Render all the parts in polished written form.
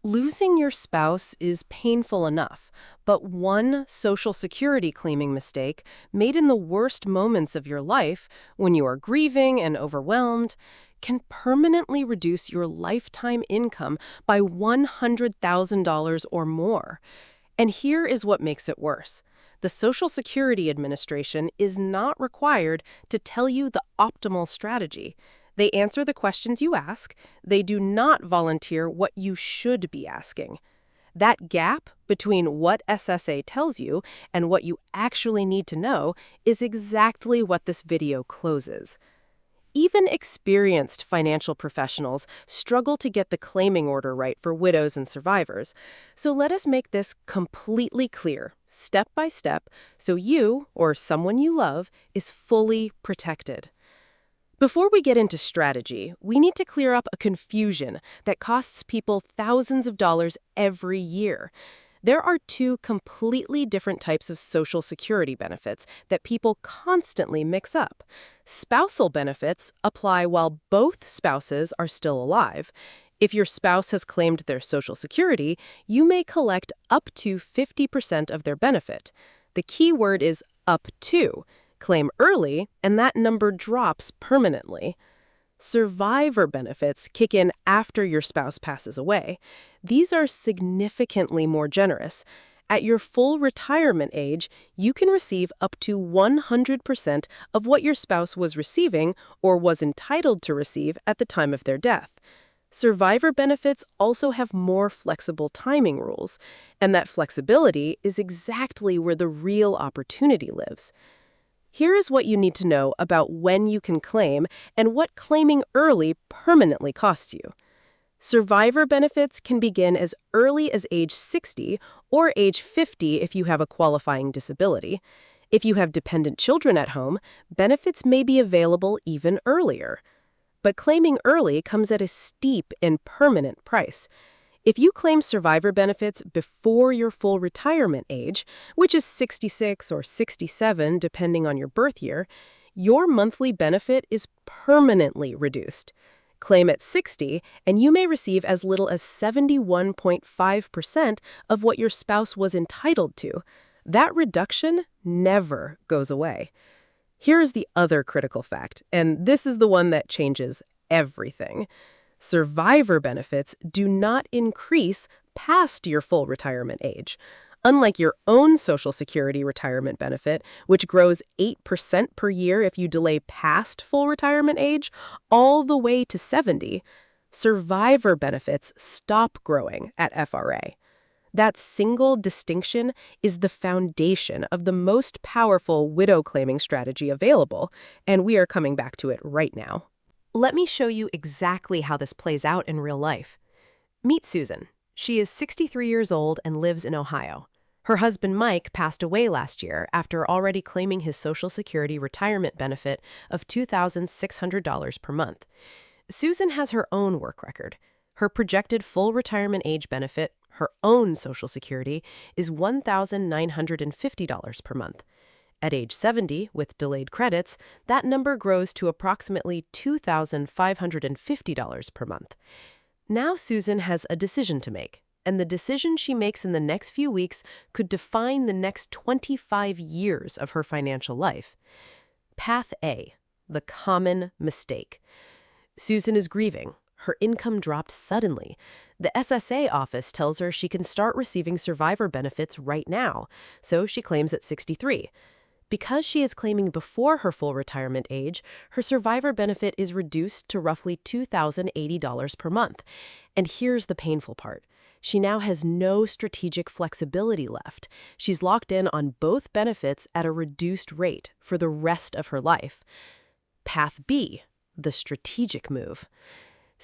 Losing your spouse is painful enough, but one Social Security claiming mistake made in the worst moments of your life, when you are grieving and overwhelmed, can permanently reduce your lifetime income by $100,000 or more. And here is what makes it worse. The Social Security Administration is not required to tell you the optimal strategy. They answer the questions you ask. They do not volunteer what you should be asking. That gap between what SSA tells you and what you actually need to know is exactly what this video closes. Even experienced financial professionals struggle to get the claiming order right for widows and survivors. So let us make this completely clear, step by step, so you, or someone you love, is fully protected. Before we get into strategy, we need to clear up a confusion that costs people thousands of dollars every year. There are two completely different types of Social Security benefits that people constantly mix up. Spousal benefits apply while both spouses are still alive. If your spouse has claimed their Social Security, you may collect up to 50% of their benefit. The key word is up to. Claim early, and that number drops permanently. Survivor benefits kick in after your spouse passes away. These are significantly more generous. At your full retirement age, you can receive up to 100% of what your spouse was receiving or was entitled to receive at the time of their death. Survivor benefits also have more flexible timing rules, and that flexibility is exactly where the real opportunity lives. Here is what you need to know about when you can claim and what claiming early permanently costs you. Survivor benefits can begin as early as age 60 or age 50 if you have a qualifying disability. If you have dependent children at home, benefits may be available even earlier. But claiming early comes at a steep and permanent price. If you claim survivor benefits before your full retirement age, which is 66 or 67 depending on your birth year, your monthly benefit is permanently reduced. Claim at 60, and you may receive as little as 71.5% of what your spouse was entitled to. That reduction never goes away. Here is the other critical fact, and this is the one that changes everything. Survivor benefits do not increase past your full retirement age. Unlike your own Social Security retirement benefit, which grows 8% per year if you delay past full retirement age, all the way to 70, survivor benefits stop growing at FRA. That single distinction is the foundation of the most powerful widow claiming strategy available, and we are coming back to it right now. Let me show you exactly how this plays out in real life. Meet Susan. She is 63 years old and lives in Ohio. Her husband Mike passed away last year after already claiming his Social Security retirement benefit of $2,600 per month. Susan has her own work record. Her projected full retirement age benefit, her own Social Security, is $1,950 per month. At age 70, with delayed credits, that number grows to approximately $2,550 per month. Now Susan has a decision to make, and the decision she makes in the next few weeks could define the next 25 years of her financial life. Path A, the common mistake. Susan is grieving. Her income dropped suddenly. The SSA office tells her she can start receiving survivor benefits right now, so she claims at 63. Because she is claiming before her full retirement age, her survivor benefit is reduced to roughly $2,080 per month. And here's the painful part. She now has no strategic flexibility left. She's locked in on both benefits at a reduced rate for the rest of her life. Path B, the strategic move.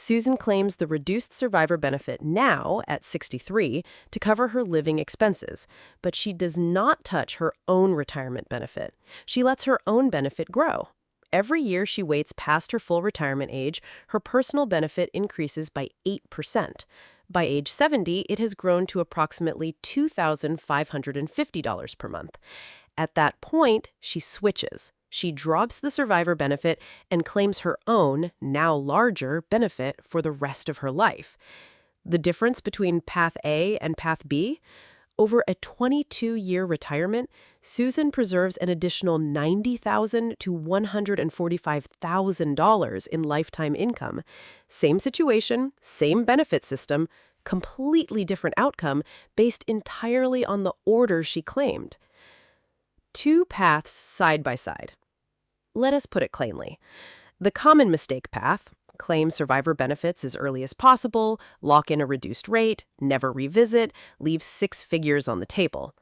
Susan claims the reduced survivor benefit now, at 63, to cover her living expenses, but she does not touch her own retirement benefit. She lets her own benefit grow. Every year she waits past her full retirement age, her personal benefit increases by 8%. By age 70, it has grown to approximately $2,550 per month. At that point, she switches. She drops the survivor benefit and claims her own, now larger, benefit for the rest of her life. The difference between Path A and Path B? Over a 22-year retirement, Susan preserves an additional $90,000 to $145,000 in lifetime income. Same situation, same benefit system, completely different outcome based entirely on the order she claimed. Two paths side by side. Let us put it plainly. The common mistake path: claim survivor benefits as early as possible, lock in a reduced rate, never revisit, leave 6 figures on the table.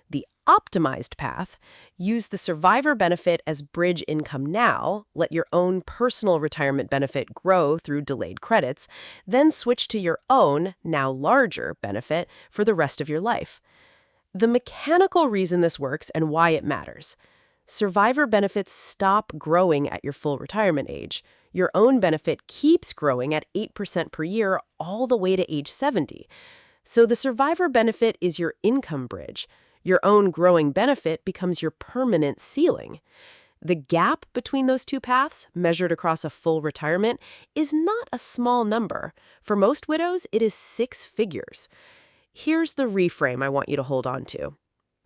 The optimized path: use the survivor benefit as bridge income now, let your own personal retirement benefit grow through delayed credits, then switch to your own, now larger, benefit for the rest of your life. The mechanical reason this works and why it matters: survivor benefits stop growing at your full retirement age. Your own benefit keeps growing at 8% per year all the way to age 70. So the survivor benefit is your income bridge. Your own growing benefit becomes your permanent ceiling. The gap between those two paths, measured across a full retirement, is not a small number. For most widows, it is 6 figures. Here's the reframe I want you to hold on to.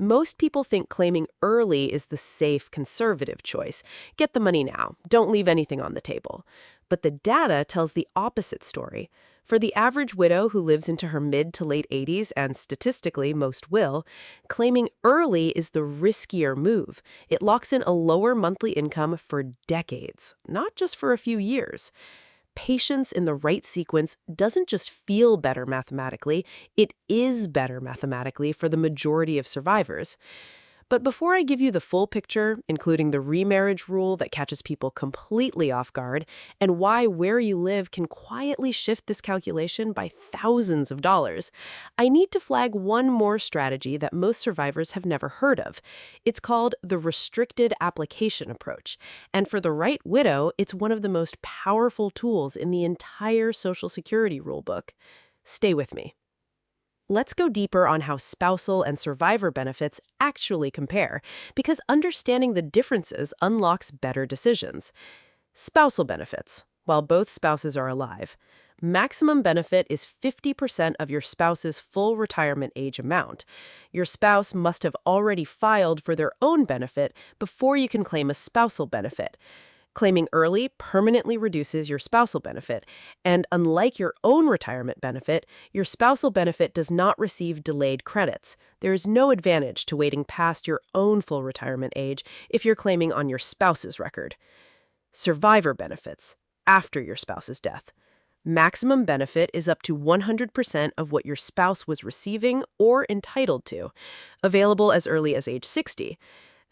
Most people think claiming early is the safe, conservative choice. Get the money now. Don't leave anything on the table. But the data tells the opposite story. For the average widow who lives into her mid to late 80s, and statistically most will, claiming early is the riskier move. It locks in a lower monthly income for decades, not just for a few years. Patience in the right sequence doesn't just feel better mathematically, it is better mathematically for the majority of survivors. But before I give you the full picture, including the remarriage rule that catches people completely off guard, and why where you live can quietly shift this calculation by thousands of dollars, I need to flag one more strategy that most survivors have never heard of. It's called the restricted application approach. And for the right widow, it's one of the most powerful tools in the entire Social Security rulebook. Stay with me. Let's go deeper on how spousal and survivor benefits actually compare, because understanding the differences unlocks better decisions. Spousal benefits, while both spouses are alive. Maximum benefit is 50% of your spouse's full retirement age amount. Your spouse must have already filed for their own benefit before you can claim a spousal benefit. Claiming early permanently reduces your spousal benefit, and unlike your own retirement benefit, your spousal benefit does not receive delayed credits. There is no advantage to waiting past your own full retirement age if you're claiming on your spouse's record. Survivor benefits, after your spouse's death. Maximum benefit is up to 100% of what your spouse was receiving or entitled to, available as early as age 60.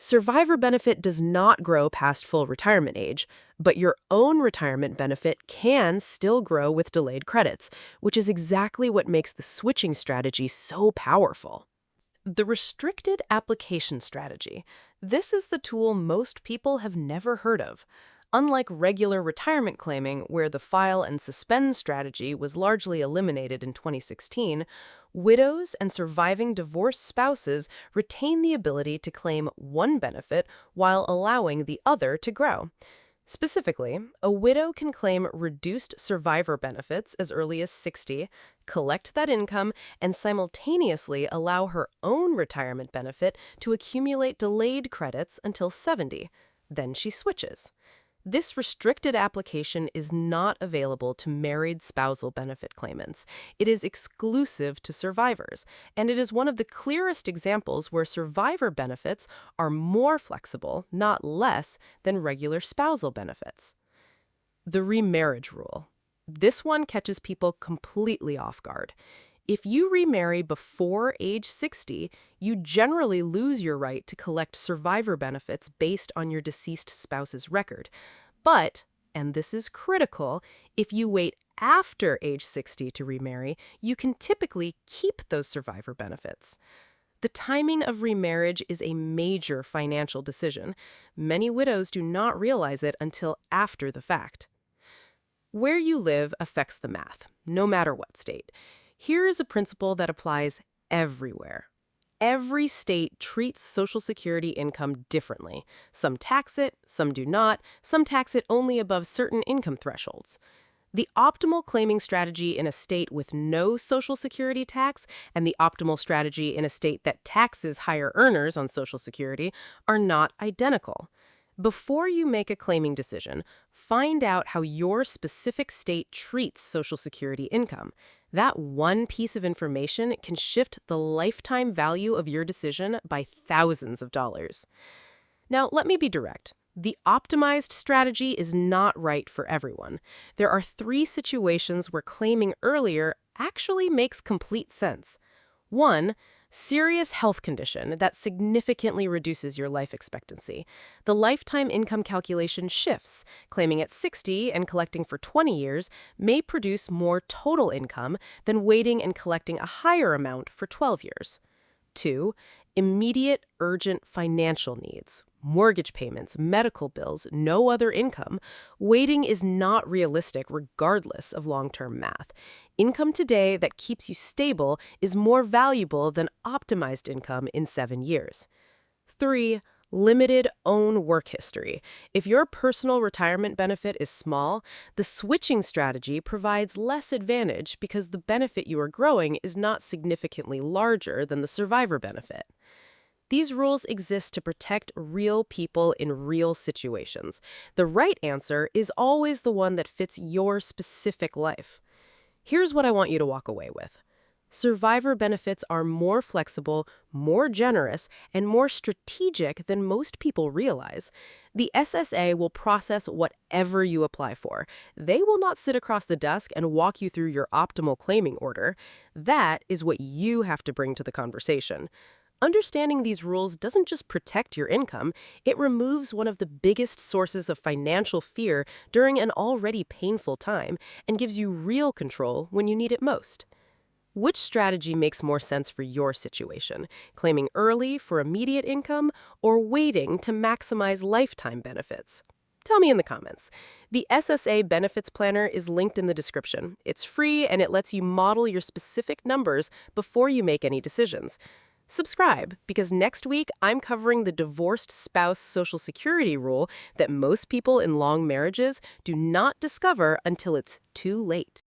Survivor benefit does not grow past full retirement age, but your own retirement benefit can still grow with delayed credits, which is exactly what makes the switching strategy so powerful. The restricted application strategy. This is the tool most people have never heard of. Unlike regular retirement claiming, where the file and suspend strategy was largely eliminated in 2016, widows and surviving divorced spouses retain the ability to claim one benefit while allowing the other to grow. Specifically, a widow can claim reduced survivor benefits as early as 60, collect that income, and simultaneously allow her own retirement benefit to accumulate delayed credits until 70. Then she switches. This restricted application is not available to married spousal benefit claimants. It is exclusive to survivors, and it is one of the clearest examples where survivor benefits are more flexible, not less, than regular spousal benefits. The remarriage rule. This one catches people completely off guard. If you remarry before age 60, you generally lose your right to collect survivor benefits based on your deceased spouse's record. But, and this is critical, if you wait after age 60 to remarry, you can typically keep those survivor benefits. The timing of remarriage is a major financial decision. Many widows do not realize it until after the fact. Where you live affects the math, no matter what state. Here is a principle that applies everywhere. Every state treats Social Security income differently. Some tax it, some do not, some tax it only above certain income thresholds. The optimal claiming strategy in a state with no Social Security tax and the optimal strategy in a state that taxes higher earners on Social Security are not identical. Before you make a claiming decision, find out how your specific state treats Social Security income. That one piece of information can shift the lifetime value of your decision by thousands of dollars. Now, let me be direct. The optimized strategy is not right for everyone. There are 3 situations where claiming earlier actually makes complete sense. 1, serious health condition that significantly reduces your life expectancy. The lifetime income calculation shifts. Claiming at 60 and collecting for 20 years may produce more total income than waiting and collecting a higher amount for 12 years. 2, immediate, urgent financial needs. Mortgage payments, medical bills, no other income. Waiting is not realistic regardless of long-term math. Income today that keeps you stable is more valuable than optimized income in 7 years. 3, limited own work history. If your personal retirement benefit is small, the switching strategy provides less advantage because the benefit you are growing is not significantly larger than the survivor benefit. These rules exist to protect real people in real situations. The right answer is always the one that fits your specific life. Here's what I want you to walk away with. Survivor benefits are more flexible, more generous, and more strategic than most people realize. The SSA will process whatever you apply for. They will not sit across the desk and walk you through your optimal claiming order. That is what you have to bring to the conversation. Understanding these rules doesn't just protect your income, it removes one of the biggest sources of financial fear during an already painful time and gives you real control when you need it most. Which strategy makes more sense for your situation? Claiming early for immediate income or waiting to maximize lifetime benefits? Tell me in the comments. The SSA Benefits Planner is linked in the description. It's free and it lets you model your specific numbers before you make any decisions. Subscribe, because next week I'm covering the divorced spouse Social Security rule that most people in long marriages do not discover until it's too late.